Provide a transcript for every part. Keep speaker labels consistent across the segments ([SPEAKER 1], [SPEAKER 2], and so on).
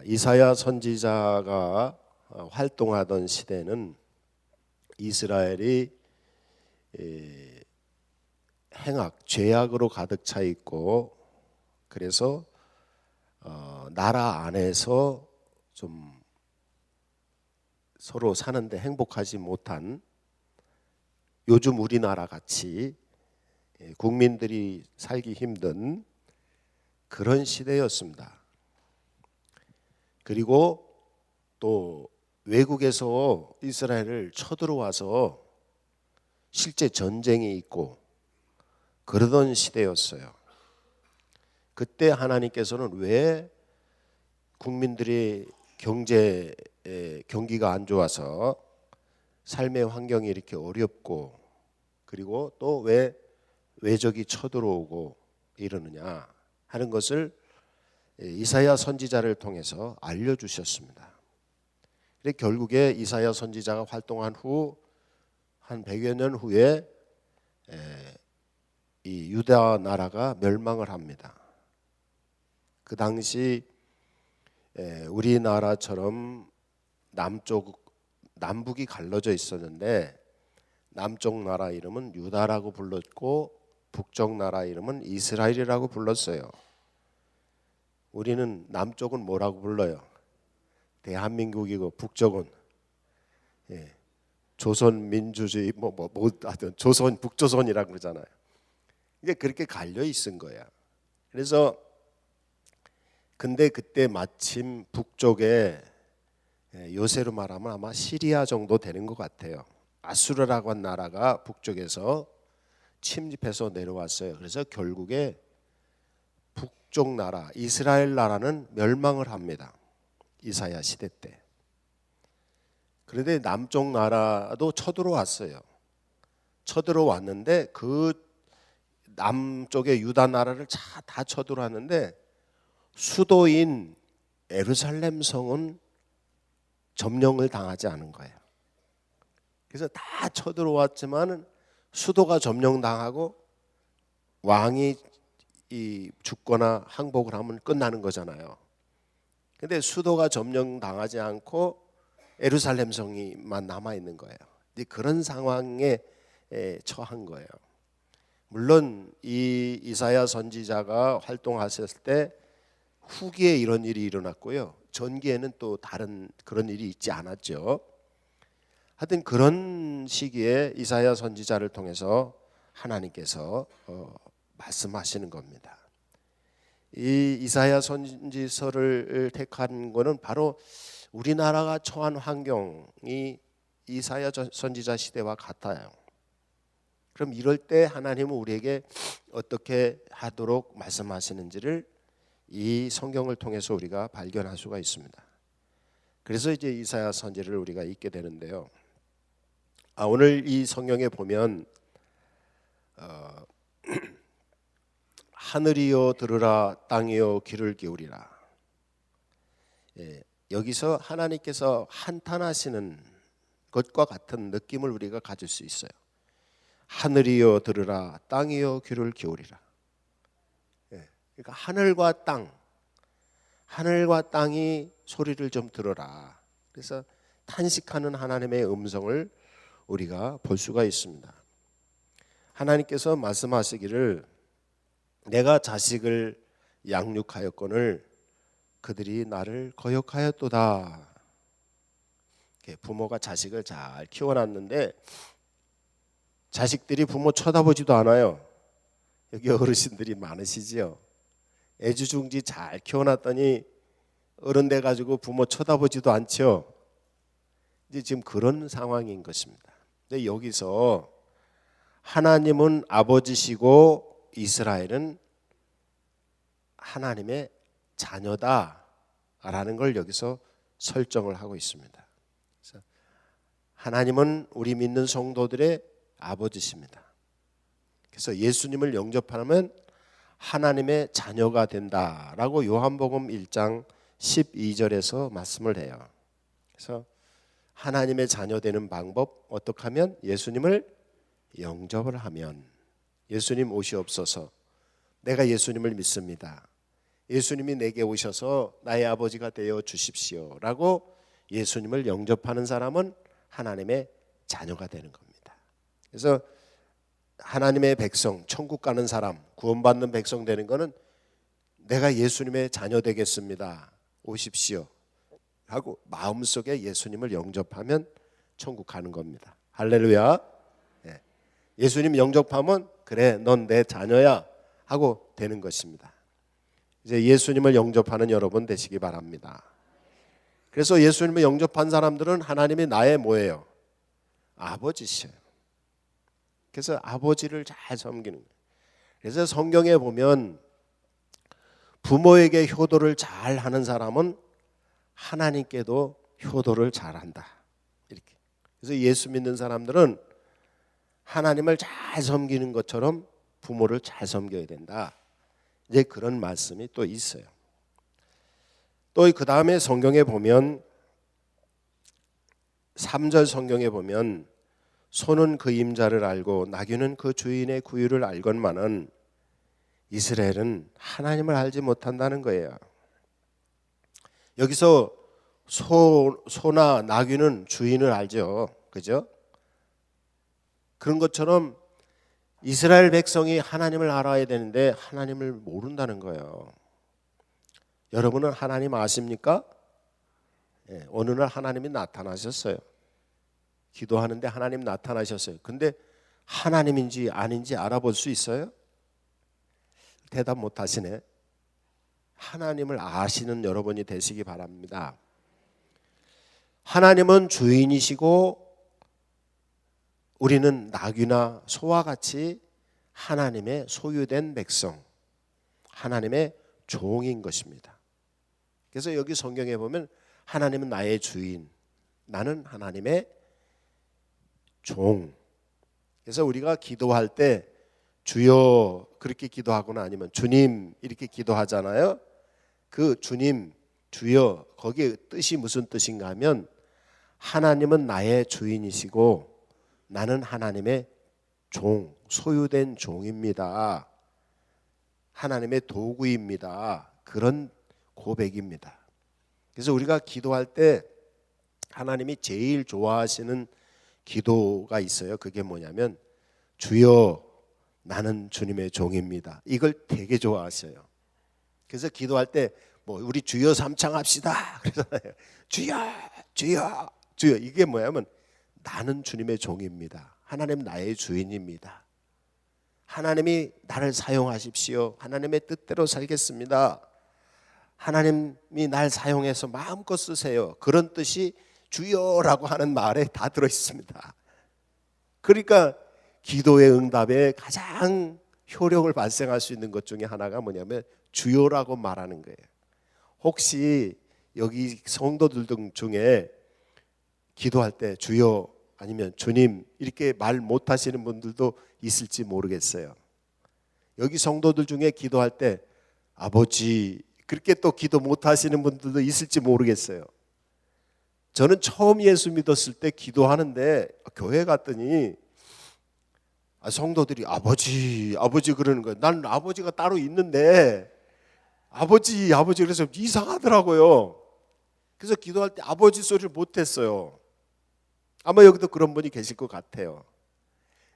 [SPEAKER 1] 이사야 선지자가 활동하던 시대는 이스라엘이 행악, 죄악으로 가득 차 있고, 그래서 나라 안에서 좀 서로 사는데 행복하지 못한, 요즘 우리나라 같이 국민들이 살기 힘든 그런 시대였습니다. 그리고 또 외국에서 이스라엘을 쳐들어와서 실제 전쟁이 있고 그러던 시대였어요. 그때 하나님께서는 왜 국민들의 경기가 안 좋아서 삶의 환경이 이렇게 어렵고, 그리고 또 왜 외적이 쳐들어오고 이러느냐 하는 것을 이사야 선지자를 통해서 알려주셨습니다. 그래서 결국에 이사야 선지자가 활동한 후 한 100여 년 후에 이 유다 나라가 멸망을 합니다. 그 당시 우리나라처럼 남북이 갈라져 있었는데, 남쪽 나라 이름은 유다라고 불렀고 북쪽 나라 이름은 이스라엘이라고 불렀어요. 우리는 남쪽은 뭐라고 불러요? 대한민국이고 북쪽은 조선민주주의 하여튼 조선 북조선이라고 그러잖아요. 이게 그렇게 갈려 있은 거야. 그래서 근데 그때 마침 북쪽에 요새로 말하면 아마 시리아 정도 되는 것 같아요. 아수르라고 한 나라가 북쪽에서 침입해서 내려왔어요. 그래서 결국에 북쪽 나라 이스라엘 나라는 멸망을 합니다. 이사야 시대 때. 그런데 남쪽 나라도 쳐들어왔어요. 쳐들어왔는데 그 남쪽의 유다 나라를 다 쳐들어왔는데 수도인 예루살렘 성은 점령을 당하지 않은 거예요. 그래서 다 쳐들어왔지만 수도가 점령당하고 왕이 죽거나 항복을 하면 끝나는 거잖아요. 근데 수도가 점령당하지 않고 예루살렘 성이만 남아 있는 거예요. 그런 상황에 처한 거예요. 물론 이 이사야 선지자가 활동하셨을 때 후기에 이런 일이 일어났고요. 전기에는 또 다른 그런 일이 있지 않았죠. 하여튼 그런 시기에 이사야 선지자를 통해서 하나님께서 말씀하시는 겁니다. 이 이사야 선지서를 택한 것은 바로 우리나라가 처한 환경이 이사야 선지자 시대와 같아요. 그럼 이럴 때 하나님은 우리에게 어떻게 하도록 말씀하시는지를 이 성경을 통해서 우리가 발견할 수가 있습니다. 그래서 이제 이사야 선지를 우리가 읽게 되는데요. 오늘 이 성경에 보면 하늘이여 들으라, 땅이여 귀를 기울이라. 여기서 하나님께서 한탄하시는 것과 같은 느낌을 우리가 가질 수 있어요. 하늘이여 들으라, 땅이여 귀를 기울이라. 그러니까 하늘과 땅이 소리를 좀 들어라. 그래서 탄식하는 하나님의 음성을 우리가 볼 수가 있습니다. 하나님께서 말씀하시기를 내가 자식을 양육하였거늘 그들이 나를 거역하였도다. 부모가 자식을 잘 키워놨는데 자식들이 부모 쳐다보지도 않아요. 여기 어르신들이 많으시지요. 애지중지 잘 키워놨더니 어른 돼가지고 부모 쳐다보지도 않죠. 이제 지금 그런 상황인 것입니다. 근데 여기서 하나님은 아버지시고 이스라엘은 하나님의 자녀다라는 걸 여기서 설정을 하고 있습니다. 그래서 하나님은 우리 믿는 성도들의 아버지십니다. 그래서 예수님을 영접하면 하나님의 자녀가 된다라고 요한복음 1장 12절에서 말씀을 해요. 그래서 하나님의 자녀 되는 방법 어떻게 하면? 예수님을 영접을 하면. 예수님 오시옵소서, 내가 예수님을 믿습니다. 예수님이 내게 오셔서 나의 아버지가 되어 주십시오 라고 예수님을 영접하는 사람은 하나님의 자녀가 되는 겁니다. 그래서 하나님의 백성, 천국 가는 사람, 구원받는 백성 되는 것은 내가 예수님의 자녀 되겠습니다, 오십시오 하고 마음속에 예수님을 영접하면 천국 가는 겁니다. 할렐루야. 예수님 영접하면 그래 넌 내 자녀야 하고 되는 것입니다. 이제 예수님을 영접하는 여러분 되시기 바랍니다. 그래서 예수님을 영접한 사람들은 하나님이 나의 뭐예요? 아버지시요. 그래서 아버지를 잘 섬기는 거예요. 그래서 성경에 보면 부모에게 효도를 잘 하는 사람은 하나님께도 효도를 잘한다. 이렇게. 그래서 예수 믿는 사람들은 하나님을 잘 섬기는 것처럼 부모를 잘 섬겨야 된다. 이제 그런 말씀이 또 있어요. 또 그 다음에 성경에 보면 3절 성경에 보면 소는 그 임자를 알고 나귀는 그 주인의 구유를 알건만은 이스라엘은 하나님을 알지 못한다는 거예요. 여기서 소나 나귀는 주인을 알죠. 그죠? 그런 것처럼 이스라엘 백성이 하나님을 알아야 되는데 하나님을 모른다는 거예요. 여러분은 하나님 아십니까? 어느 날 하나님이 나타나셨어요. 기도하는데 하나님 나타나셨어요. 근데 하나님인지 아닌지 알아볼 수 있어요? 대답 못 하시네. 하나님을 아시는 여러분이 되시기 바랍니다. 하나님은 주인이시고 우리는 나귀나 소와 같이 하나님의 소유된 백성, 하나님의 종인 것입니다. 그래서 여기 성경에 보면 하나님은 나의 주인, 나는 하나님의 종. 그래서 우리가 기도할 때 주여 그렇게 기도하거나 아니면 주님 이렇게 기도하잖아요. 그 주님, 주여 거기에 뜻이 무슨 뜻인가 하면 하나님은 나의 주인이시고 나는 하나님의 종, 소유된 종입니다. 하나님의 도구입니다. 그런 고백입니다. 그래서 우리가 기도할 때 하나님이 제일 좋아하시는 기도가 있어요. 그게 뭐냐면 주여 나는 주님의 종입니다. 이걸 되게 좋아하셔요. 그래서 기도할 때 뭐 우리 주여 삼창합시다 그러잖아요. 주여 주여 주여. 이게 뭐냐면 나는 주님의 종입니다. 하나님 나의 주인입니다. 하나님이 나를 사용하십시오. 하나님의 뜻대로 살겠습니다. 하나님이 날 사용해서 마음껏 쓰세요. 그런 뜻이 주여라고 하는 말에 다 들어있습니다. 그러니까 기도의 응답에 가장 효력을 발생할 수 있는 것 중에 하나가 뭐냐면 주여라고 말하는 거예요. 혹시 여기 성도들 중에 기도할 때 주여 아니면 주님 이렇게 말 못하시는 분들도 있을지 모르겠어요. 여기 성도들 중에 기도할 때 아버지 그렇게 또 기도 못하시는 분들도 있을지 모르겠어요. 저는 처음 예수 믿었을 때 기도하는데 교회 갔더니 성도들이 아버지 아버지 그러는 거예요. 난 아버지가 따로 있는데 아버지 아버지 그래서 이상하더라고요. 그래서 기도할 때 아버지 소리를 못했어요. 아마 여기도 그런 분이 계실 것 같아요.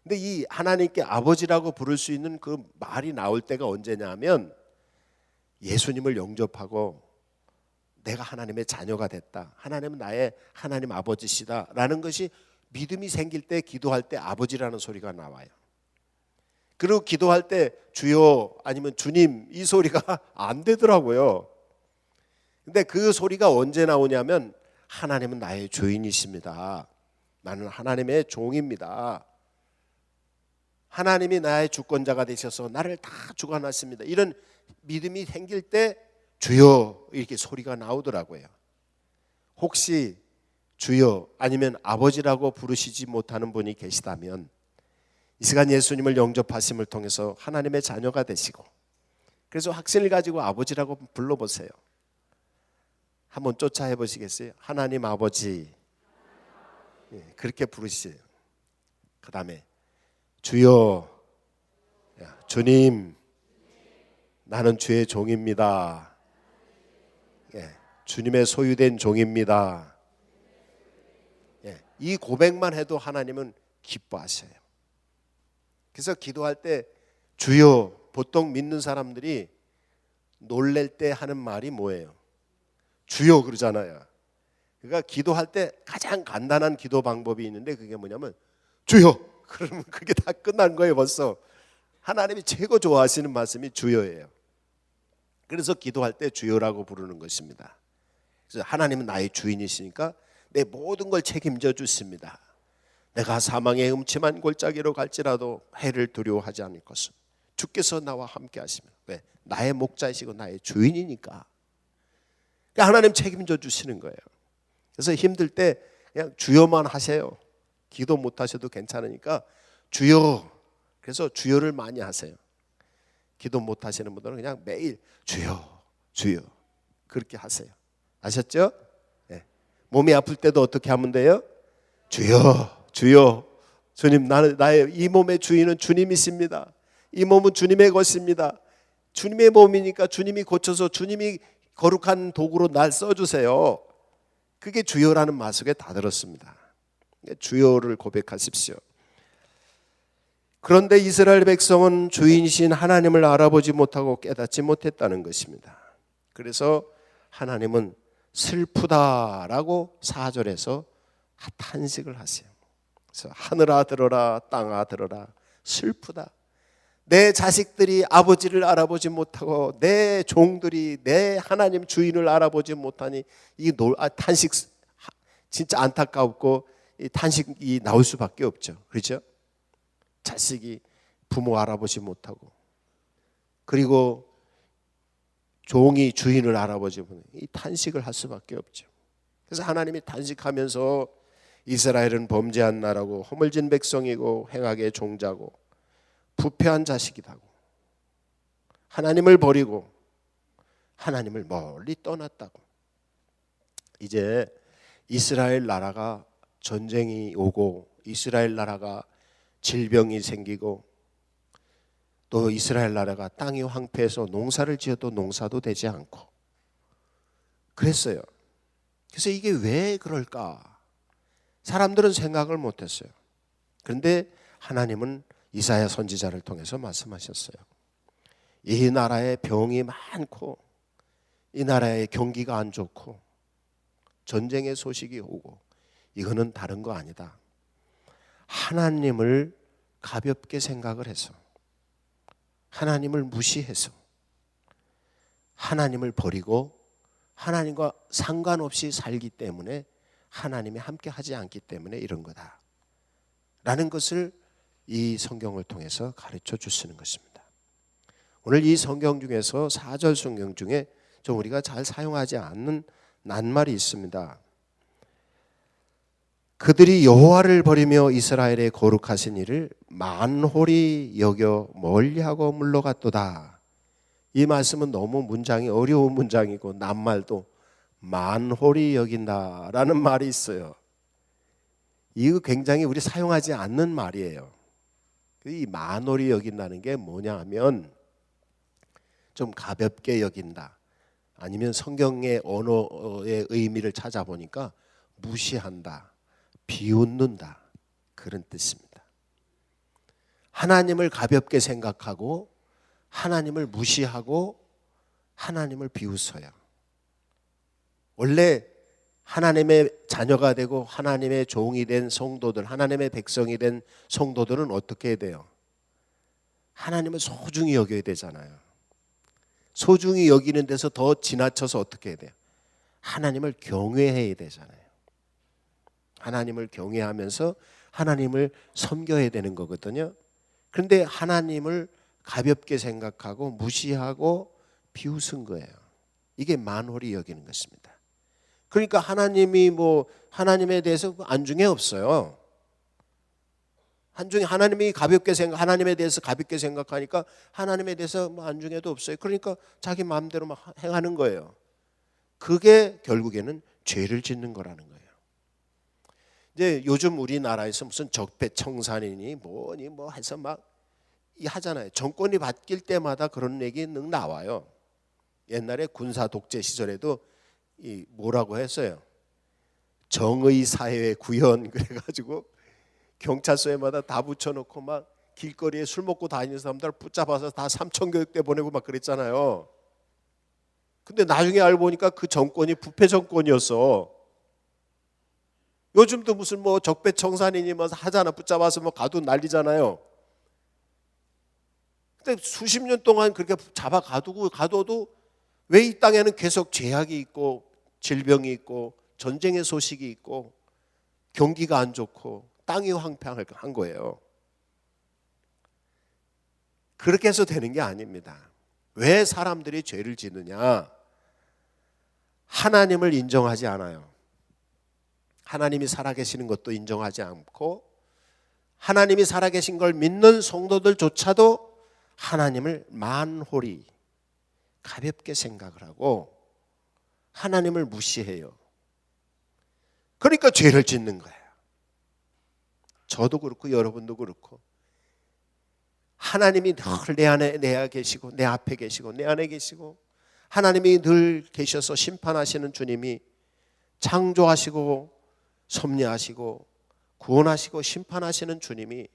[SPEAKER 1] 근데 이 하나님께 아버지라고 부를 수 있는 그 말이 나올 때가 언제냐면 예수님을 영접하고 내가 하나님의 자녀가 됐다. 하나님은 나의 하나님 아버지시다 라는 것이 믿음이 생길 때 기도할 때 아버지라는 소리가 나와요. 그리고 기도할 때 주여 아니면 주님 이 소리가 안 되더라고요. 근데 그 소리가 언제 나오냐면 하나님은 나의 주인이십니다. 나는 하나님의 종입니다. 하나님이 나의 주권자가 되셔서 나를 다 주관하십니다. 이런 믿음이 생길 때 주여 이렇게 소리가 나오더라고요. 혹시 주여 아니면 아버지라고 부르시지 못하는 분이 계시다면 이 시간 예수님을 영접하심을 통해서 하나님의 자녀가 되시고 그래서 확신을 가지고 아버지라고 불러보세요. 한번 쫓아해 보시겠어요? 하나님 아버지 그렇게 부르시세요. 그 다음에 주여 주님 나는 주의 종입니다. 예, 주님의 소유된 종입니다. 예, 이 고백만 해도 하나님은 기뻐하셔요. 그래서 기도할 때 주여, 보통 믿는 사람들이 놀랄 때 하는 말이 뭐예요? 주여 그러잖아요. 그러니까 기도할 때 가장 간단한 기도 방법이 있는데 그게 뭐냐면 주여, 그러면 그게 다 끝난 거예요. 벌써 하나님이 최고 좋아하시는 말씀이 주여예요. 그래서 기도할 때 주여라고 부르는 것입니다. 그래서 하나님은 나의 주인이시니까 내 모든 걸 책임져 주십니다. 내가 사망의 음침한 골짜기로 갈지라도 해를 두려워하지 않을 것은 주께서 나와 함께 하시면. 왜? 나의 목자이시고 나의 주인이니까. 그러니까 하나님 책임져 주시는 거예요. 그래서 힘들 때 그냥 주여만 하세요. 기도 못 하셔도 괜찮으니까 주여. 그래서 주여를 많이 하세요. 기도 못 하시는 분들은 그냥 매일 주여, 주여 그렇게 하세요. 아셨죠? 네. 몸이 아플 때도 어떻게 하면 돼요? 주여, 주여. 주님, 나의 이 몸의 주인은 주님이십니다. 이 몸은 주님의 것입니다. 주님의 몸이니까 주님이 고쳐서 주님이 거룩한 도구로 날 써주세요. 그게 주여라는 마속에 다 들었습니다. 주여를 고백하십시오. 그런데 이스라엘 백성은 주인이신 하나님을 알아보지 못하고 깨닫지 못했다는 것입니다. 그래서 하나님은 슬프다라고 4절에서 탄식을 하세요. 그래서 하늘아 들어라, 땅아 들어라, 슬프다. 내 자식들이 아버지를 알아보지 못하고 내 종들이 내 하나님 주인을 알아보지 못하니 이 탄식 진짜 안타깝고 이 탄식이 나올 수밖에 없죠. 그렇죠? 자식이 부모 알아보지 못하고 그리고 종이 주인을 알아보지 못하고 이 탄식을 할 수밖에 없죠. 그래서 하나님이 탄식하면서 이스라엘은 범죄한 나라고 허물진 백성이고 행악의 종자고 부패한 자식이라고 하나님을 버리고 하나님을 멀리 떠났다고. 이제 이스라엘 나라가 전쟁이 오고 이스라엘 나라가 질병이 생기고 또 이스라엘 나라가 땅이 황폐해서 농사를 지어도 농사도 되지 않고 그랬어요. 그래서 이게 왜 그럴까? 사람들은 생각을 못했어요. 그런데 하나님은 이사야 선지자를 통해서 말씀하셨어요. 이 나라에 병이 많고 이 나라의 경기가 안 좋고 전쟁의 소식이 오고 이거는 다른 거 아니다. 하나님을 가볍게 생각을 해서 하나님을 무시해서 하나님을 버리고 하나님과 상관없이 살기 때문에 하나님이 함께 하지 않기 때문에 이런 거다 라는 것을 이 성경을 통해서 가르쳐 주시는 것입니다. 오늘 이 성경 중에서 4절 성경 중에 좀 우리가 잘 사용하지 않는 낱말이 있습니다. 그들이 여호와를 버리며 이스라엘의 거룩하신 이를 만홀히 여겨 멀리하고 물러갔도다. 이 말씀은 너무 문장이 어려운 문장이고 낱말도 만홀히 여긴다라는 말이 있어요. 이거 굉장히 우리 사용하지 않는 말이에요. 이 만홀히 여긴다는 게 뭐냐 하면 좀 가볍게 여긴다. 아니면 성경의 언어의 의미를 찾아보니까 무시한다, 비웃는다 그런 뜻입니다. 하나님을 가볍게 생각하고 하나님을 무시하고 하나님을 비웃어요. 원래 하나님의 자녀가 되고 하나님의 종이 된 성도들, 하나님의 백성이 된 성도들은 어떻게 해야 돼요? 하나님을 소중히 여겨야 되잖아요. 소중히 여기는 데서 더 지나쳐서 어떻게 해야 돼요? 하나님을 경외해야 되잖아요. 하나님을 경외하면서 하나님을 섬겨야 되는 거거든요. 그런데 하나님을 가볍게 생각하고 무시하고 비웃은 거예요. 이게 만홀히 여기는 것입니다. 그러니까 하나님이 하나님에 대해서 안중에 없어요. 안중에 하나님이 가볍게 하나님에 대해서 가볍게 생각하니까 하나님에 대해서 안중에도 없어요. 그러니까 자기 마음대로 막 행하는 거예요. 그게 결국에는 죄를 짓는 거라는 거예요. 이제 요즘 우리나라에서 무슨 적폐청산이니 뭐니 해서 막 하잖아요. 정권이 바뀔 때마다 그런 얘기 늘 나와요. 옛날에 군사 독재 시절에도 뭐라고 했어요. 정의 사회 구현 그래가지고 경찰서에마다 다 붙여놓고 막 길거리에 술 먹고 다니는 사람들 붙잡아서 다 삼천교육대 보내고 막 그랬잖아요. 근데 나중에 알고 보니까 그 정권이 부패 정권이었어. 요즘도 무슨 뭐 적폐청산이니 뭐 하잖아. 붙잡아서 뭐 가도 난리잖아요. 근데 수십 년 동안 그렇게 잡아 가둬도 왜 이 땅에는 계속 죄악이 있고 질병이 있고 전쟁의 소식이 있고 경기가 안 좋고 땅이 황폐한 거예요. 그렇게 해서 되는 게 아닙니다. 왜 사람들이 죄를 짓느냐? 하나님을 인정하지 않아요. 하나님이 살아계시는 것도 인정하지 않고 하나님이 살아계신 걸 믿는 성도들조차도 하나님을 만홀히 가볍게 생각을 하고 하나님을 무시해요. 그러니까 죄를 짓는 거예요. 저도 그렇고 여러분도 그렇고 하나님이 늘 내 안에 계시고 내 앞에 계시고 내 안에 계시고 하나님이 늘 계셔서 심판하시는 주님이 창조하시고 섭리하시고 구원하시고 심판하시는 주님이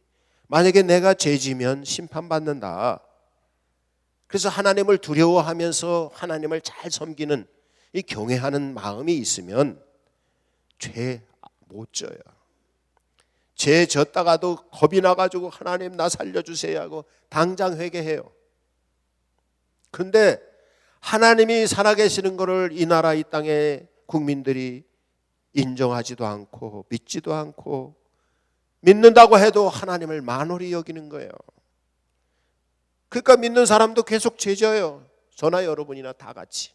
[SPEAKER 1] 만약에 내가 죄지면 심판받는다. 그래서 하나님을 두려워하면서 하나님을 잘 섬기는 이 경외하는 마음이 있으면 죄 못 져요. 죄 졌다가도 겁이 나가지고 하나님 나 살려주세요 하고 당장 회개해요. 그런데 하나님이 살아계시는 것을 이 나라 이 땅의 국민들이 인정하지도 않고 믿지도 않고 믿는다고 해도 하나님을 만홀히 여기는 거예요. 그러니까 믿는 사람도 계속 죄져요. 저나 여러분이나 다 같이.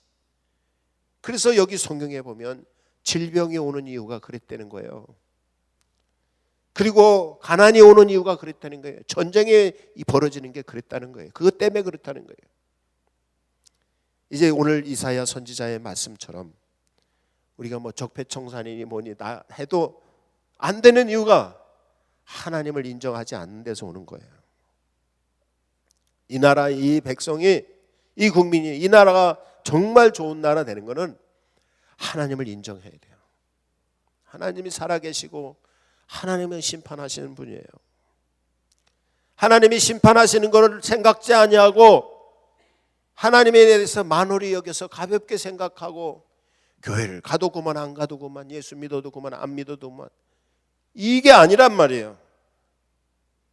[SPEAKER 1] 그래서 여기 성경에 보면 질병이 오는 이유가 그랬다는 거예요. 그리고 가난이 오는 이유가 그랬다는 거예요. 전쟁이 벌어지는 게 그랬다는 거예요. 그것 때문에 그렇다는 거예요. 이제 오늘 이사야 선지자의 말씀처럼 우리가 뭐 적폐청산이니 뭐니 다 해도 안 되는 이유가 하나님을 인정하지 않는 데서 오는 거예요. 이 나라 이 백성이 이 국민이 이 나라가 정말 좋은 나라 되는 것은 하나님을 인정해야 돼요. 하나님이 살아계시고 하나님은 심판하시는 분이에요. 하나님이 심판하시는 것을 생각지 아니하고 하나님에 대해서 만홀히 여겨서 가볍게 생각하고 교회를 가도 그만 안 가도 그만 예수 믿어도 그만 안 믿어도 그만 이게 아니란 말이에요.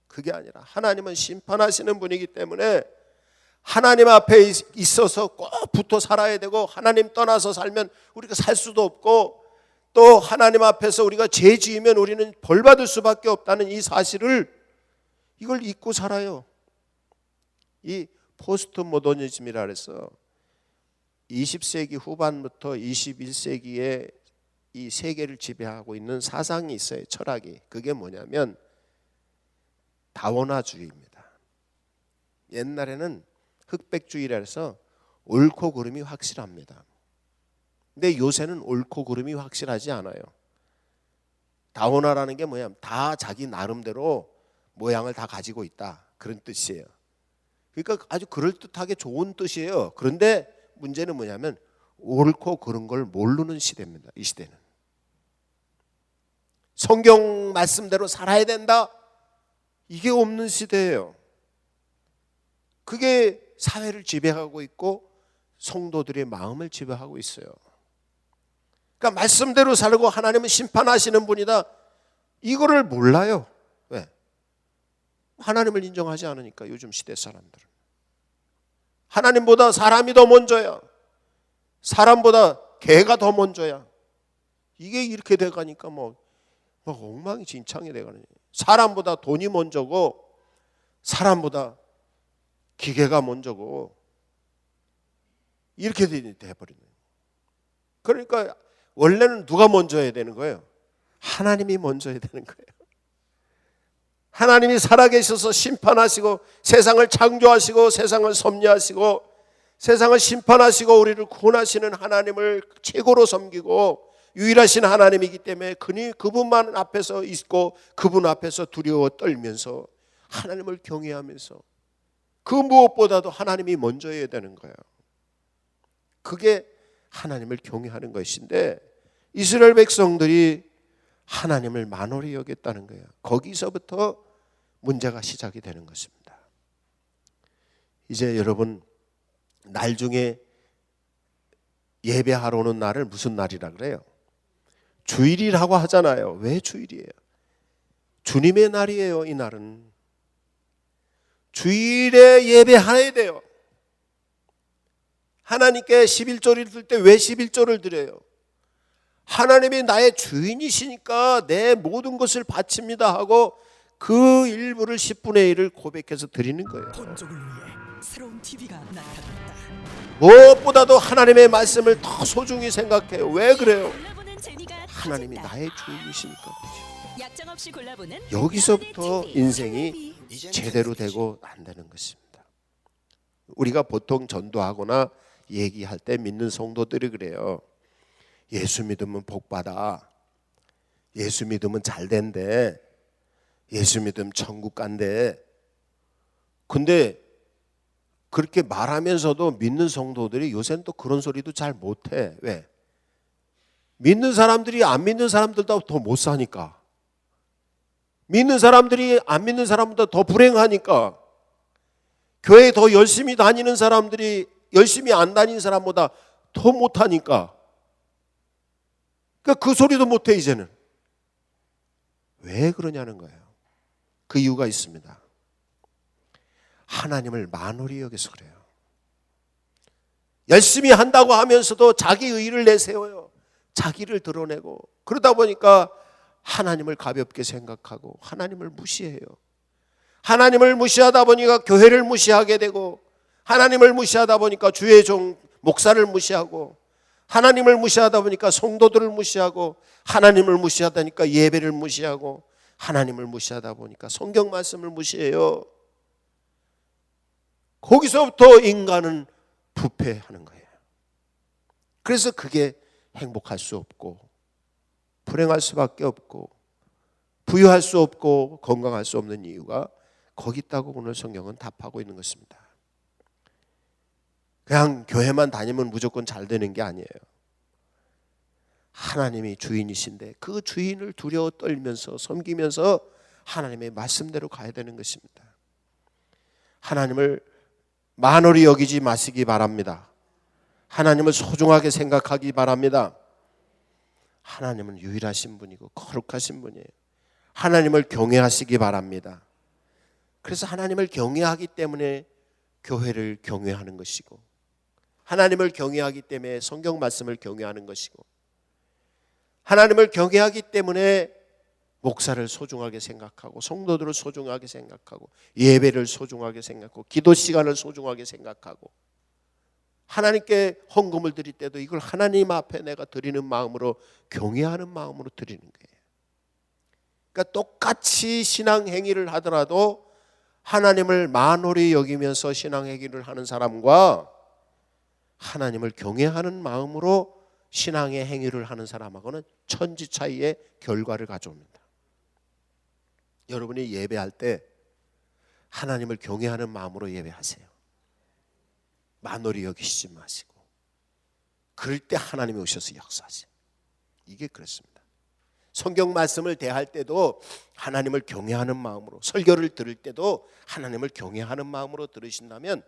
[SPEAKER 1] 그게 아니라 하나님은 심판하시는 분이기 때문에 하나님 앞에 있어서 꼭 붙어 살아야 되고 하나님 떠나서 살면 우리가 살 수도 없고 또 하나님 앞에서 우리가 죄 지으면 우리는 벌 받을 수밖에 없다는 이 사실을 이걸 잊고 살아요. 이 포스트 모더니즘이라 그래서 20세기 후반부터 21세기에 이 세계를 지배하고 있는 사상이 있어요. 철학이. 그게 뭐냐면 다원화주의입니다. 옛날에는 흑백주의라 해서 옳고 그름이 확실합니다. 근데 요새는 옳고 그름이 확실하지 않아요. 다원화라는 게 뭐냐면 다 자기 나름대로 모양을 다 가지고 있다. 그런 뜻이에요. 그러니까 아주 그럴듯하게 좋은 뜻이에요. 그런데 문제는 뭐냐면 옳고 그른 걸 모르는 시대입니다. 이 시대는. 성경 말씀대로 살아야 된다. 이게 없는 시대예요. 그게 사회를 지배하고 있고 성도들의 마음을 지배하고 있어요. 그러니까 말씀대로 살고 하나님은 심판하시는 분이다. 이거를 몰라요. 왜? 하나님을 인정하지 않으니까 요즘 시대 사람들은. 하나님보다 사람이 더 먼저야. 사람보다 개가 더 먼저야. 이게 이렇게 돼가니까 막 엉망진창이 돼가는 거예요. 사람보다 돈이 먼저고 사람보다 기계가 먼저고 이렇게 돼버리는 거예요. 그러니까 원래는 누가 먼저 해야 되는 거예요? 하나님이 먼저 해야 되는 거예요. 하나님이 살아계셔서 심판하시고 세상을 창조하시고 세상을 섭리하시고 세상을 심판하시고 우리를 구원하시는 하나님을 최고로 섬기고 유일하신 하나님이기 때문에 그분만 앞에서 있고 그분 앞에서 두려워 떨면서 하나님을 경외하면서 그 무엇보다도 하나님이 먼저여야 되는 거예요. 그게 하나님을 경외하는 것인데 이스라엘 백성들이 하나님을 만홀히 여겼다는 거예요. 거기서부터 문제가 시작이 되는 것입니다. 이제 여러분, 날 중에 예배하러 오는 날을 무슨 날이라 그래요? 주일이라고 하잖아요. 왜 주일이에요? 주님의 날이에요. 이 날은 주일에 예배해야 돼요. 하나님께 11조를 드릴 때 왜 11조를 드려요? 하나님이 나의 주인이시니까 내 모든 것을 바칩니다 하고 그 일부를 10분의 1을 고백해서 드리는 거예요.
[SPEAKER 2] 본족을 위해 새로운 TV가 나타났다.
[SPEAKER 1] 무엇보다도 하나님의 말씀을 더 소중히 생각해요. 왜 그래요? 하나님이 나의 주인이시니까.
[SPEAKER 3] 약정 없이 골라보는
[SPEAKER 1] 여기서부터 인생이 제대로 되고 안 되는 것입니다. 우리가 보통 전도하거나 얘기할 때 믿는 성도들이 그래요. 예수 믿으면 복 받아. 예수 믿으면 잘 된대. 예수 믿으면 천국 간대. 근데 그렇게 말하면서도 믿는 성도들이 요새는 또 그런 소리도 잘 못해. 왜? 믿는 사람들이 안 믿는 사람들보다 더 못 사니까. 믿는 사람들이 안 믿는 사람보다 더 불행하니까. 교회 더 열심히 다니는 사람들이 열심히 안 다니는 사람보다 더 못하니까. 그러니까 그 소리도 못해 이제는. 왜 그러냐는 거예요. 그 이유가 있습니다. 하나님을 만홀히 여기서 그래요. 열심히 한다고 하면서도 자기 의의를 내세워요. 자기를 드러내고 그러다 보니까 하나님을 가볍게 생각하고 하나님을 무시해요. 하나님을 무시하다 보니까 교회를 무시하게 되고 하나님을 무시하다 보니까 주의 종 목사를 무시하고 하나님을 무시하다 보니까 성도들을 무시하고 하나님을 무시하다 보니까 예배를 무시하고 하나님을 무시하다 보니까 성경 말씀을 무시해요. 거기서부터 인간은 부패하는 거예요. 그래서 그게 행복할 수 없고 불행할 수밖에 없고 부유할 수 없고 건강할 수 없는 이유가 거기 있다고 오늘 성경은 답하고 있는 것입니다. 그냥 교회만 다니면 무조건 잘 되는 게 아니에요. 하나님이 주인이신데 그 주인을 두려워 떨면서 섬기면서 하나님의 말씀대로 가야 되는 것입니다. 하나님을 만홀히 여기지 마시기 바랍니다. 하나님을 소중하게 생각하기 바랍니다. 하나님은 유일하신 분이고 거룩하신 분이에요. 하나님을 경외하시기 바랍니다. 그래서 하나님을 경외하기 때문에 교회를 경외하는 것이고 하나님을 경외하기 때문에 성경 말씀을 경외하는 것이고 하나님을 경외하기 때문에 목사를 소중하게 생각하고 성도들을 소중하게 생각하고 예배를 소중하게 생각하고 기도 시간을 소중하게 생각하고 하나님께 헌금을 드릴 때도 이걸 하나님 앞에 내가 드리는 마음으로 경외하는 마음으로 드리는 거예요. 그러니까 똑같이 신앙 행위를 하더라도 하나님을 만홀히 여기면서 신앙 행위를 하는 사람과 하나님을 경외하는 마음으로 신앙의 행위를 하는 사람하고는 천지 차이의 결과를 가져옵니다. 여러분이 예배할 때 하나님을 경외하는 마음으로 예배하세요. 만홀히 여기시지 마시고 그럴 때 하나님이 오셔서 역사하세요. 이게 그렇습니다. 성경 말씀을 대할 때도 하나님을 경외하는 마음으로 설교를 들을 때도 하나님을 경외하는 마음으로 들으신다면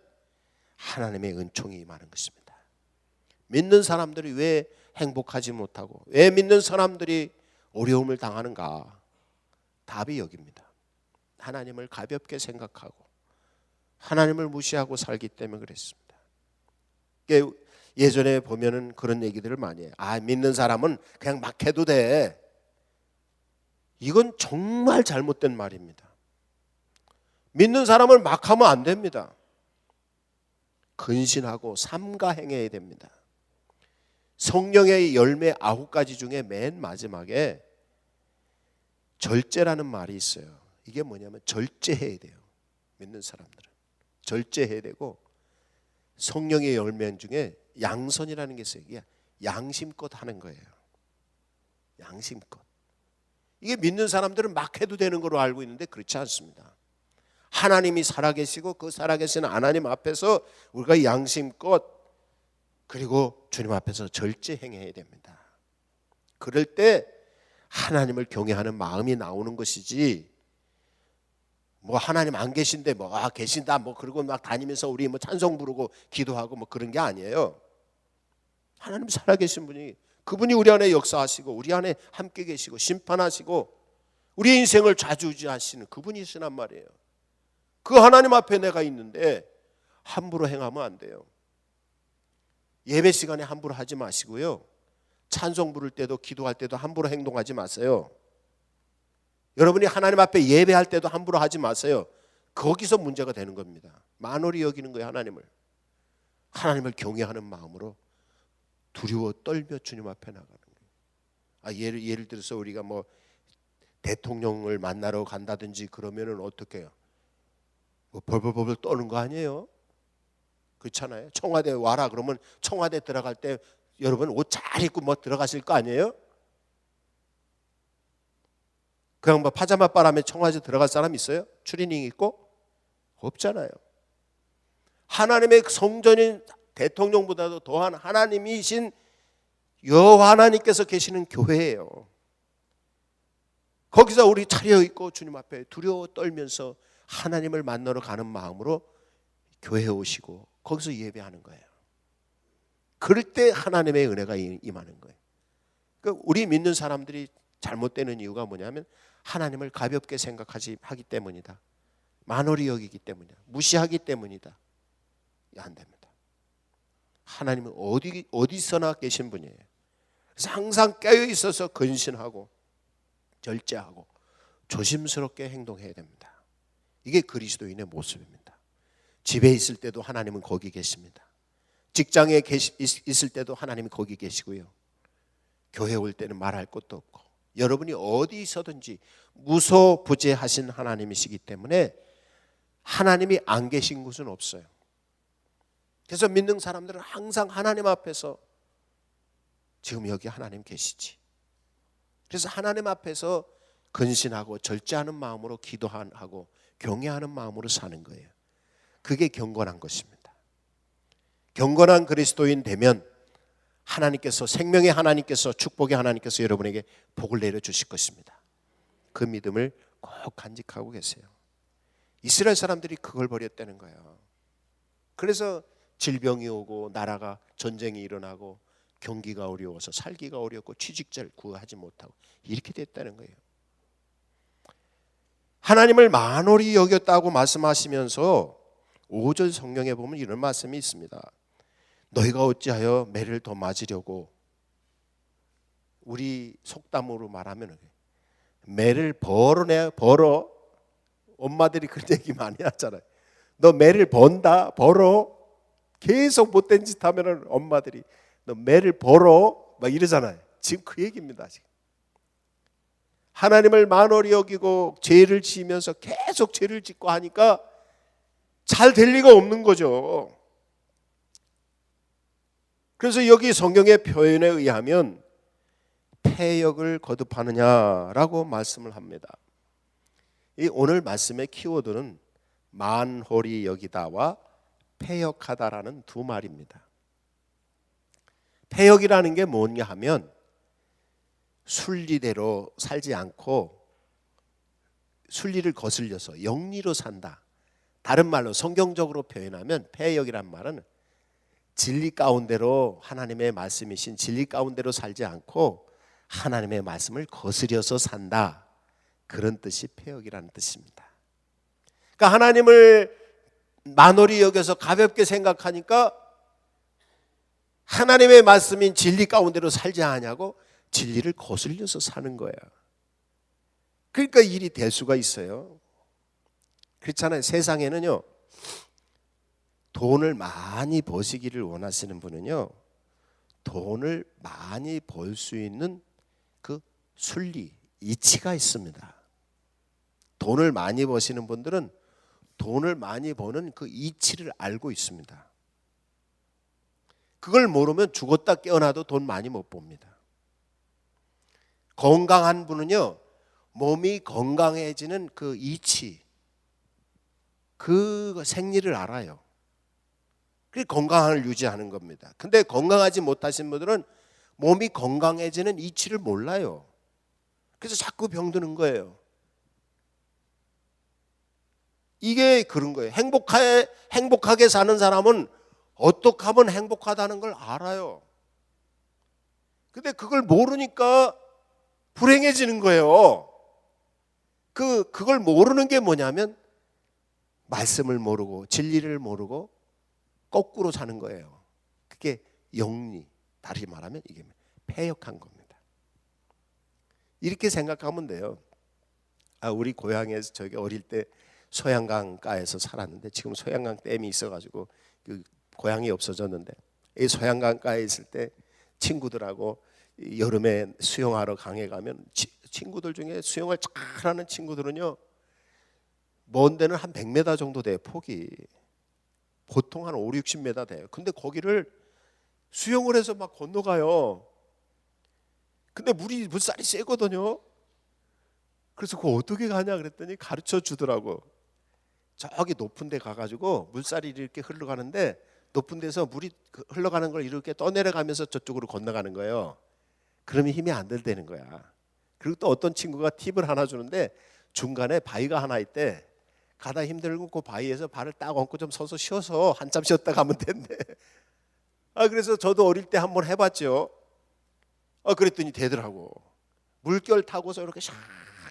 [SPEAKER 1] 하나님의 은총이 임하는 것입니다. 믿는 사람들이 왜 행복하지 못하고 왜 믿는 사람들이 어려움을 당하는가? 답이 여기입니다. 하나님을 가볍게 생각하고 하나님을 무시하고 살기 때문에 그랬습니다. 예전에 보면은 그런 얘기들을 많이 해요. 믿는 사람은 그냥 막 해도 돼. 이건 정말 잘못된 말입니다. 믿는 사람을 막 하면 안 됩니다. 근신하고 삼가 행해야 됩니다. 성령의 열매 9가지 중에 맨 마지막에 절제라는 말이 있어요. 이게 뭐냐면 절제해야 돼요. 믿는 사람들은 절제해야 되고 성령의 열매 중에 양선이라는 게 있어요. 이게 양심껏 하는 거예요. 양심껏. 이게 믿는 사람들은 막 해도 되는 걸로 알고 있는데 그렇지 않습니다. 하나님이 살아계시고 그 살아계신 하나님 앞에서 우리가 양심껏 그리고 주님 앞에서 절제 행해야 됩니다. 그럴 때 하나님을 경외하는 마음이 나오는 것이지, 뭐 하나님 안 계신데 뭐 계신다 뭐 그러고 막 다니면서 우리 뭐 찬송 부르고 기도하고 뭐 그런 게 아니에요. 하나님 살아계신 분이, 그분이 우리 안에 역사하시고 우리 안에 함께 계시고 심판하시고 우리 인생을 좌지우지하시는 그분이시란 말이에요. 그 하나님 앞에 내가 있는데 함부로 행하면 안 돼요. 예배 시간에 함부로 하지 마시고요. 찬송 부를 때도 기도할 때도 함부로 행동하지 마세요. 여러분이 하나님 앞에 예배할 때도 함부로 하지 마세요. 거기서 문제가 되는 겁니다. 만홀히 여기는 거예요. 하나님을 경외하는 마음으로 두려워 떨며 주님 앞에 나가는 거예요. 예를 들어서 우리가 뭐 대통령을 만나러 간다든지 그러면은 어떻게 해요? 뭐 벌벌벌 떠는 거 아니에요? 그렇잖아요. 청와대 와라 그러면 청와대 들어갈 때 여러분 옷 잘 입고 뭐 들어가실 거 아니에요? 그냥 뭐 파자마 바람에 청와대 들어갈 사람 있어요? 추리닝 입고? 없잖아요. 하나님의 성전인 대통령보다도 더한 하나님이신 여호와 하나님께서 계시는 교회예요. 거기서 우리 차려입고 주님 앞에 두려워 떨면서 하나님을 만나러 가는 마음으로 교회에 오시고 거기서 예배하는 거예요. 그럴 때 하나님의 은혜가 임하는 거예요. 그러니까 우리 믿는 사람들이 잘못되는 이유가 뭐냐면 하나님을 가볍게 하기 때문이다. 만홀히 여기기 때문이다. 무시하기 때문이다. 안 됩니다. 하나님은 어디서나 계신 분이에요. 그래서 항상 깨어 있어서 근신하고 절제하고 조심스럽게 행동해야 됩니다. 이게 그리스도인의 모습입니다. 집에 있을 때도 하나님은 거기 계십니다. 직장에 있을 때도 하나님이 거기 계시고요. 교회 올 때는 말할 것도 없고 여러분이 어디 있어든지 무소부재하신 하나님이시기 때문에 하나님이 안 계신 곳은 없어요. 그래서 믿는 사람들은 항상 하나님 앞에서 지금 여기 하나님 계시지. 그래서 하나님 앞에서 근신하고 절제하는 마음으로 기도하고 경외하는 마음으로 사는 거예요. 그게 경건한 것입니다. 경건한 그리스도인 되면 하나님께서, 생명의 하나님께서, 축복의 하나님께서 여러분에게 복을 내려주실 것입니다. 그 믿음을 꼭 간직하고 계세요. 이스라엘 사람들이 그걸 버렸다는 거예요. 그래서 질병이 오고 나라가 전쟁이 일어나고 경기가 어려워서 살기가 어렵고 취직자를 구하지 못하고 이렇게 됐다는 거예요. 하나님을 만홀히 여겼다고 말씀하시면서 5절 성경에 보면 이런 말씀이 있습니다. 너희가 어찌하여 매를 더 맞으려고, 우리 속담으로 말하면 매를 벌어. 엄마들이 그런 얘기 많이 하잖아요. 너 매를 번다, 벌어. 계속 못된 짓 하면은 엄마들이 너 매를 벌어 막 이러잖아요. 지금 그 얘기입니다. 지금 하나님을 만홀히 여기고 죄를 지으면서 계속 죄를 짓고 하니까 잘 될 리가 없는 거죠. 그래서 여기 성경의 표현에 의하면 패역을 거듭하느냐라고 말씀을 합니다. 이 오늘 말씀의 키워드는 만홀히 여기다와 패역하다라는 두 말입니다. 패역이라는 게 뭐냐 하면 순리대로 살지 않고 순리를 거슬려서 영리로 산다. 다른 말로 성경적으로 표현하면 패역이란 말은 진리 가운데로, 하나님의 말씀이신 진리 가운데로 살지 않고 하나님의 말씀을 거스려서 산다. 그런 뜻이 패역이라는 뜻입니다. 그러니까 하나님을 만홀히 여겨서 가볍게 생각하니까 하나님의 말씀인 진리 가운데로 살지 않냐고 진리를 거슬려서 사는 거야. 그러니까 일이 될 수가 있어요. 그렇잖아요. 세상에는요, 돈을 많이 버시기를 원하시는 분은요, 돈을 많이 벌 수 있는 그 순리, 이치가 있습니다. 돈을 많이 버시는 분들은 돈을 많이 버는 그 이치를 알고 있습니다. 그걸 모르면 죽었다 깨어나도 돈 많이 못 봅니다. 건강한 분은요, 몸이 건강해지는 그 이치, 그 생리를 알아요. 그게 건강을 유지하는 겁니다. 근데 건강하지 못하신 분들은 몸이 건강해지는 이치를 몰라요. 그래서 자꾸 병드는 거예요. 이게 그런 거예요. 행복하게 사는 사람은 어떻게 하면 행복하다는 걸 알아요. 근데 그걸 모르니까 불행해지는 거예요. 그걸 모르는 게 뭐냐면 말씀을 모르고 진리를 모르고 거꾸로 사는 거예요. 그게 영리, 다시 말하면 이게 패역한 겁니다. 이렇게 생각하면 돼요. 우리 고향에서 저기 어릴 때 소양강가에서 살았는데 지금 소양강 댐이 있어가지고 그 고향이 없어졌는데 이 소양강가에 있을 때 친구들하고 여름에 수영하러 강에 가면 친구들 중에 수영을 잘하는 친구들은요 먼 데는 한 100m 정도 돼요. 폭이 보통 한 5, 60m 돼요. 근데 거기를 수영을 해서 막 건너가요. 근데 물살이 세거든요. 그래서 그거 어떻게 가냐 그랬더니 가르쳐 주더라고. 저기 높은 데 가가지고 물살이 이렇게 흘러가는데 높은 데서 물이 흘러가는 걸 이렇게 떠내려가면서 저쪽으로 건너가는 거예요. 그러면 힘이 안 들다는 거야. 그리고 또 어떤 친구가 팁을 하나 주는데 중간에 바위가 하나 있대. 가다 힘들고 그 바위에서 발을 딱 얹고 좀 서서 쉬어서 한참 쉬었다 가면 된대. 그래서 저도 어릴 때 한번 해봤죠. 그랬더니 되더라고. 물결 타고서 이렇게 샥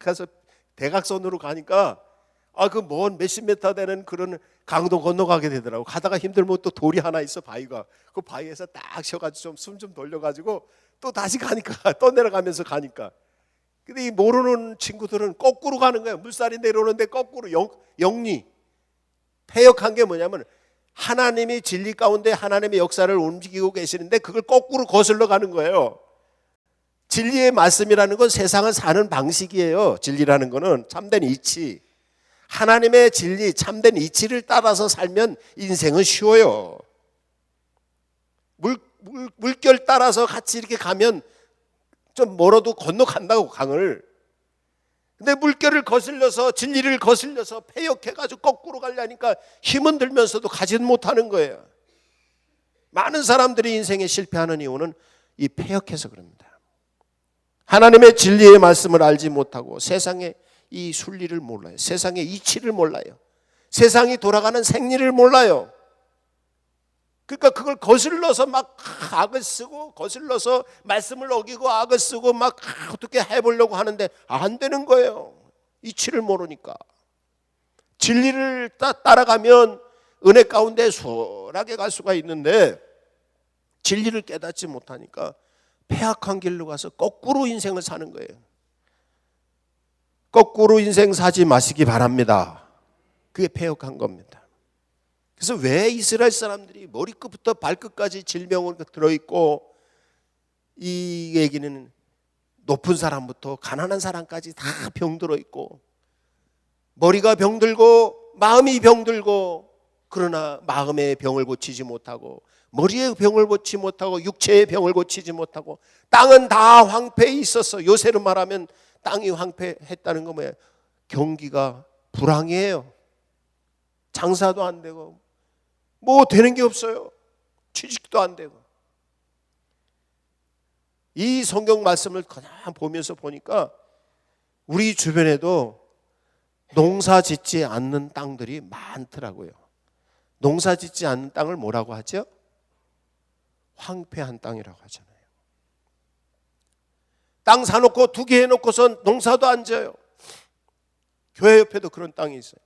[SPEAKER 1] 가서 대각선으로 가니까 그 먼 몇십 미터 되는 그런 강도 건너가게 되더라고. 가다가 힘들면 또 돌이 하나 있어 바위가. 그 바위에서 딱 쉬어가지고 좀 숨 좀 돌려가지고 또 다시 가니까 떠내려가면서 가니까. 근데 이 모르는 친구들은 거꾸로 가는 거예요. 물살이 내려오는데 거꾸로 영리. 패역한 게 뭐냐면 하나님이 진리 가운데 하나님의 역사를 움직이고 계시는데 그걸 거꾸로 거슬러 가는 거예요. 진리의 말씀이라는 건 세상을 사는 방식이에요. 진리라는 거는 참된 이치. 하나님의 진리, 참된 이치를 따라서 살면 인생은 쉬워요. 물결 따라서 같이 이렇게 가면 좀 멀어도 건너간다고 강을. 근데 물결을 거슬려서 진리를 거슬려서 패역해가지고 거꾸로 가려니까 힘은 들면서도 가지는 못하는 거예요. 많은 사람들이 인생에 실패하는 이유는 이 패역해서 그럽니다. 하나님의 진리의 말씀을 알지 못하고 세상의 이 순리를 몰라요. 세상의 이치를 몰라요. 세상이 돌아가는 생리를 몰라요. 그러니까 그걸 거슬러서 막 악을 쓰고 거슬러서 말씀을 어기고 악을 쓰고 막 어떻게 해보려고 하는데 안 되는 거예요. 이치를 모르니까. 진리를 따라가면 은혜 가운데 수월하게 갈 수가 있는데 진리를 깨닫지 못하니까 패악한 길로 가서 거꾸로 인생을 사는 거예요. 거꾸로 인생 사지 마시기 바랍니다. 그게 패역한 겁니다. 그래서 왜 이스라엘 사람들이 머리끝부터 발끝까지 질병을 들어있고 이 얘기는 높은 사람부터 가난한 사람까지 다 병들어 있고 머리가 병들고 마음이 병들고 그러나 마음의 병을 고치지 못하고 머리의 병을 고치지 못하고 육체의 병을 고치지 못하고 땅은 다 황폐해 있었어. 요새로 말하면 땅이 황폐했다는 거 뭐예요? 경기가 불황이에요. 장사도 안 되고 뭐 되는 게 없어요. 취직도 안 되고. 이 성경 말씀을 그냥 보면서 보니까 우리 주변에도 농사 짓지 않는 땅들이 많더라고요. 농사 짓지 않는 땅을 뭐라고 하죠? 황폐한 땅이라고 하잖아요. 땅 사놓고 2개 해놓고선 농사도 안 지어요. 교회 옆에도 그런 땅이 있어요.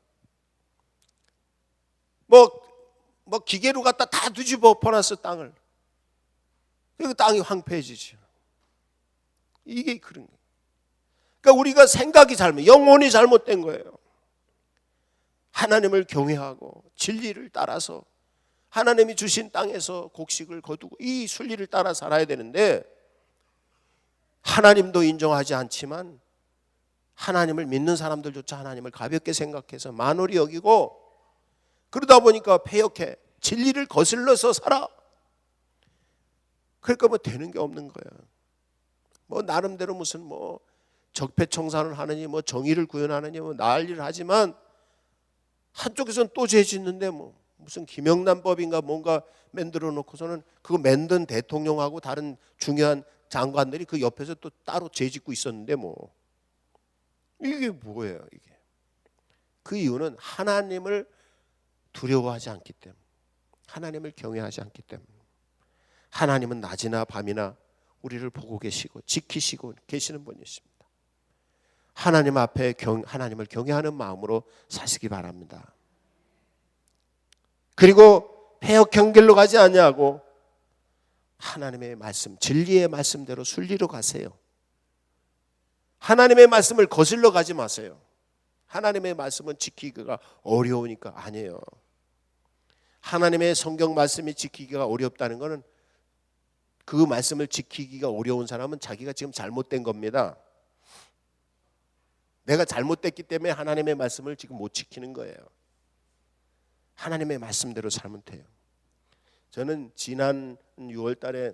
[SPEAKER 1] 뭐 기계로 갖다 다 뒤집어 엎어놨어 땅을. 그리고 땅이 황폐해지죠. 이게 그런 거예요. 그러니까 우리가 생각이 영혼이 잘못된 거예요. 하나님을 경외하고 진리를 따라서 하나님이 주신 땅에서 곡식을 거두고 이 순리를 따라 살아야 되는데 하나님도 인정하지 않지만 하나님을 믿는 사람들조차 하나님을 가볍게 생각해서 만홀히 여기고 그러다 보니까 패역해. 진리를 거슬러서 살아. 그러니까 뭐 되는 게 없는 거야. 뭐 나름대로 무슨 적폐청산을 하느니 정의를 구현하느니 난리를 하지만 한쪽에서는 또 죄 짓는데 뭐 무슨 김영란법인가 뭔가 만들어 놓고서는 그거 만든 대통령하고 다른 중요한 장관들이 그 옆에서 또 따로 죄 짓고 있었는데 뭐 이게 뭐예요 이게? 그 이유는 하나님을 두려워하지 않기 때문에, 하나님을 경외하지 않기 때문에. 하나님은 낮이나 밤이나 우리를 보고 계시고 지키시고 계시는 분이십니다. 하나님 앞에 하나님을 경외하는 마음으로 사시기 바랍니다. 그리고 패역한 길로 가지 아니하고 하나님의 말씀, 진리의 말씀대로 순리로 가세요. 하나님의 말씀을 거슬러 가지 마세요. 하나님의 말씀은 지키기가 어려우니까 아니에요. 하나님의 성경 말씀이 지키기가 어렵다는 것은 그 말씀을 지키기가 어려운 사람은 자기가 지금 잘못된 겁니다. 내가 잘못됐기 때문에 하나님의 말씀을 지금 못 지키는 거예요. 하나님의 말씀대로 살면 돼요. 저는 지난 6월 달에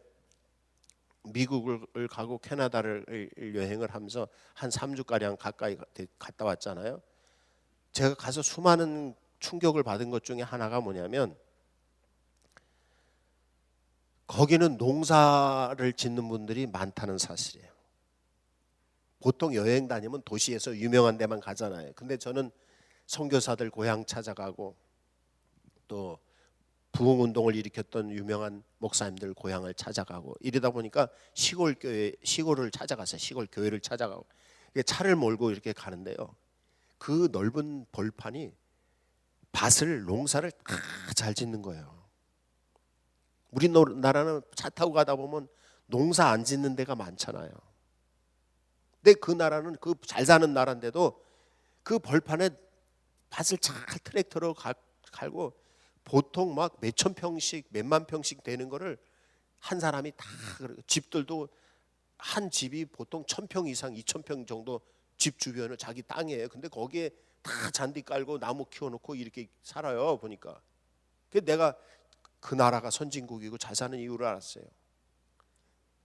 [SPEAKER 1] 미국을 가고 캐나다를 여행을 하면서 한 3주가량 가까이 갔다 왔잖아요. 제가 가서 수많은 충격을 받은 것 중에 하나가 뭐냐면 거기는 농사를 짓는 분들이 많다는 사실이에요. 보통 여행 다니면 도시에서 유명한 데만 가잖아요. 근데 저는 선교사들 고향 찾아가고 또 부흥운동을 일으켰던 유명한 목사님들 고향을 찾아가고 이러다 보니까 시골을 찾아갔어요. 시골 교회를 찾아가고 차를 몰고 이렇게 가는데요. 그 넓은 벌판이 농사를 다 잘 짓는 거예요. 우리나라는 차 타고 가다 보면 농사 안 짓는 데가 많잖아요. 근데 그 나라는 그 잘 사는 나라인데도 그 벌판에 밭을 잘 트랙터로 갈고 보통 막 몇천 평씩 몇만 평씩 되는 거를 한 사람이 다 집들도 한 집이 보통 1,000평 이상 2,000평 정도 집 주변을 자기 땅이에요. 근데 거기에 다 잔디 깔고 나무 키워놓고 이렇게 살아요 보니까. 그래서 내가 그 나라가 선진국이고 잘 사는 이유를 알았어요.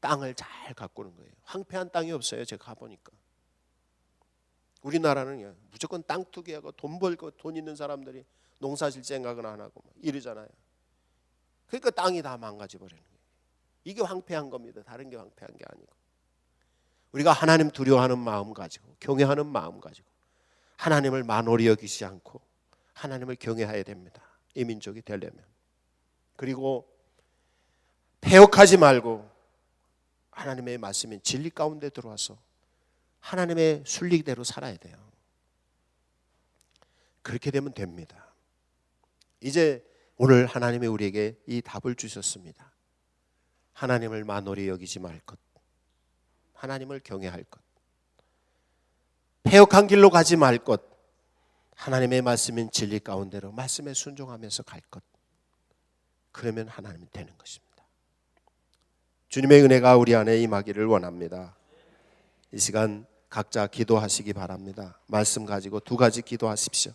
[SPEAKER 1] 땅을 잘 가꾸는 거예요. 황폐한 땅이 없어요. 제가 가보니까. 우리나라는 무조건 땅 투기하고 돈 벌고 돈 있는 사람들이 농사질 생각은 안 하고 이러잖아요. 그러니까 땅이 다 망가져버리는 거예요. 이게 황폐한 겁니다. 다른 게 황폐한 게 아니고. 우리가 하나님 두려워하는 마음 가지고 경외하는 마음 가지고 하나님을 만홀히 여기지 않고 하나님을 경외해야 됩니다. 이 민족이 되려면. 그리고 패역하지 말고 하나님의 말씀인 진리 가운데 들어와서 하나님의 순리대로 살아야 돼요. 그렇게 되면 됩니다. 이제 오늘 하나님이 우리에게 이 답을 주셨습니다. 하나님을 만홀히 여기지 말 것, 하나님을 경외할 것, 패역한 길로 가지 말 것, 하나님의 말씀인 진리 가운데로 말씀에 순종하면서 갈 것. 그러면 하나님이 되는 것입니다. 주님의 은혜가 우리 안에 임하기를 원합니다. 이 시간 각자 기도하시기 바랍니다. 말씀 가지고 두 가지 기도하십시오.